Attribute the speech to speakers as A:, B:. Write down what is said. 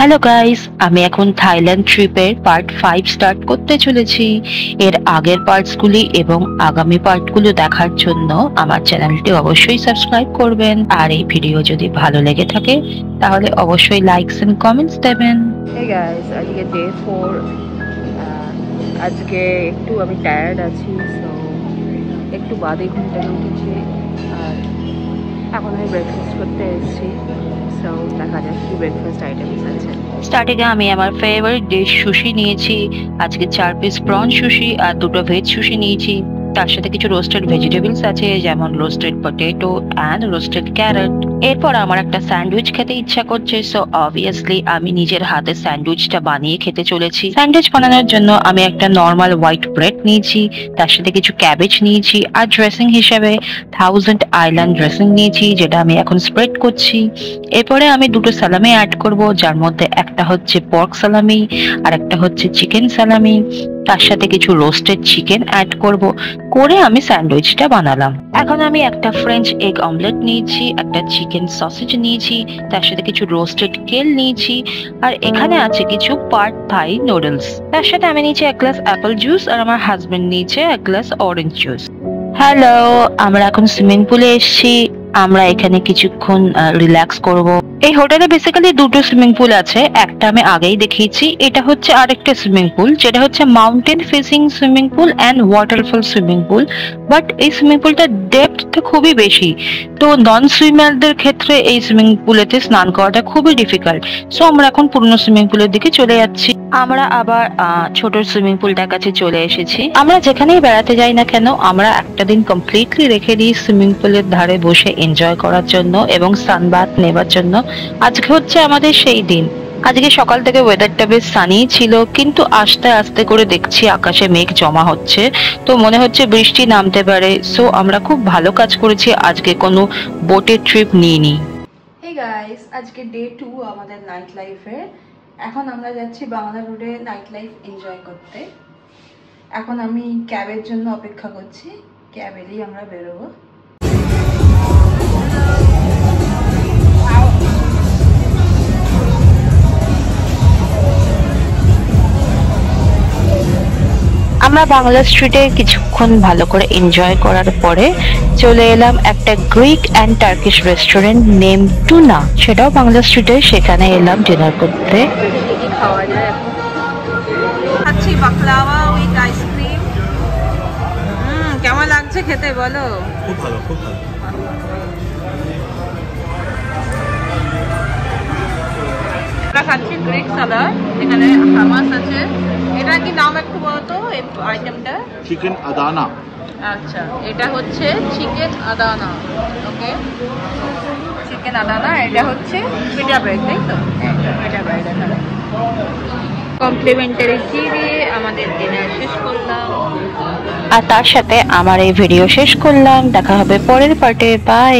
A: Hello guys, আমি এখন Thailand ট্রিপের পার্ট 5 স্টার্ট করতে চলেছি। এর আগের পার্টসগুলি এবং আগামী পার্টগুলো দেখার জন্য আমার চ্যানেলটি অবশ্যই সাবস্ক্রাইব করবেন। আর এই ভিডিও যদি ভালো লেগে থাকে তাহলে অবশ্যই লাইকস এন্ড কমেন্টস দেবেন। হে গাইস, আজকে ডে 4। আজকে একটু আমি টায়ার্ড আছি, সো একটু বাদে ঘুম থেকে উঠেছি। আর এখন আমি ব্রেকফাস্ট করতে এসেছি। সো দেখা যাক কি ব্রেকফাস্ট আইটেমস আছে। স্টার্টিং এ আমি আমার ফেভারিট ডিশ সুশি নিয়েছি। আজকে 4 পিস প্রন সুশি আর 2টো ভেজ সুশি নিয়েছি। তার সাথে কিছু রোস্টেড ভেজিটেবলস আছে, যেমন roasted potato and roasted carrot. এরপর আমার একটা স্যান্ডউইচ খেতে ইচ্ছা করছে, সো অবভিয়াসলি আমি নিজের হাতে স্যান্ডউইচটা বানিয়ে খেতে চলেছি। স্যান্ডউইচ বানানোর জন্য আমি একটা নর্মাল হোয়াইট ব্রেড নিয়েছি, তার সাথে কিছু ক্যাবেজ নিয়েছি আর ড্রেসিং হিসেবে 1000 আইল্যান্ড ড্রেসিং নিয়েছি, যেটা আমি এখন স্প্রেড করছি। এরপরে আমি 2টো সালামি অ্যাড করব, যার মধ্যে একটা হচ্ছে পর্ক সালামি আর একটা হচ্ছে চিকেন সালামি। তার সাথে কিছু রোস্টেড চিকেন অ্যাড করব, করে আমি স্যান্ডউইচটা বানালাম। এখন আমি একটা ফ্রেঞ্চ এগ অমলেট নিয়েছি, একটা চিকেন সসেজ নিয়েছি, তার সাথে কিছু রোস্টেড কেল নিয়েছি, আর এখানে আছে কিছু পার্ট থাই নুডলস। তার সাথে আমি নিয়েছি 1 গ্লাস অ্যাপেল জুস আর আমার হাজবেন্ড নিয়েছে 1 গ্লাস অরেঞ্জ জুস। হ্যালো, আমরা এখন সুইমিং পুলে এসেছি। আমরা এখানে কিছুক্ষণ রিল্যাক্স করব। এই হোটেলে বেসিক্যালি 2টো সুইমিং পুল আছে। একটা আমি আগেই দেখিয়েছি, এটা হচ্ছে আরেকটা সুইমিং পুল, যেটা হচ্ছে mountain facing swimming pool and waterfall swimming pool. But এই সুইমিং পুলটার ডেপথটা খুবই বেশি, তো নন সুইমারদের ক্ষেত্রে এই সুইমিং পুলেতে স্নান করাটা খুবই ডিফিকাল্ট। সো আমরা এখন পুরনো সুইমিং পুলের দিকে চলে যাচ্ছি। আমরা আবার ছোট সুইমিং পুলটার কাছে চলে এসেছি। আমরা যেখানেই বেড়াতে যাই না কেন, আমরা একটা দিন কমপ্লিটলি রেখে দিই সুইমিং পুলের ধারে বসে এনজয় করার জন্য এবং সানবাথ নেবার জন্য। আজকে হচ্ছে আমাদের সেই দিন। আজকে সকাল থেকে ওয়েদারটা বেশ সানি ছিল, কিন্তু আস্তে আস্তে করে দেখছি আকাশে মেঘ জমা হচ্ছে, তো মনে হচ্ছে বৃষ্টি নামতে পারে। সো আমরা খুব ভালো কাজ করেছি, আজকে কোনো বোটের ট্রিপ নিইনি। হে গাইস, আজকে ডে 2 আমাদের নাইট লাইফে। এখন আমরা যাচ্ছি বাংলা রোডে নাইট লাইফ এনজয় করতে। এখন আমি ক্যাবের জন্য অপেক্ষা করছি, ক্যাব এলেই আমরা বেরোবো। আমরা বাংলা স্ট্রিটে কিছুক্ষণ ভালো করে এনজয় করার পরে চলে এলাম একটা Greek and Turkish restaurant name tuna, সেটাও বাংলা স্ট্রিটে। সেখানে এলাম ডিনার করতে। খাওয়া যায় এখন খাচ্ছি বাকলাওয়া উইথ আইসক্রিম। কেমন লাগছে খেতে বলো? খুব ভালো, খুব ভালো। আমরা খাচ্ছি গ্রিক সালাড, এখানে হামাস আছে। এটা কি নাম একটু বলতো এই আইটেমটা? চিকেন আদানা। আচ্ছা, এটা হচ্ছে চিকেন আদানা। ওকে, চিকেন আদানা। এটা হচ্ছে পিটা ব্রেড, তাই তো? পিটা ব্রেড। এখানে কমপ্লিমেন্টারি টি দিয়ে আমাদের ডিনার শেষ করলাম, আর তার সাথে আমার এই ভিডিও শেষ করলাম। দেখা হবে পরের পার্টে। বাই।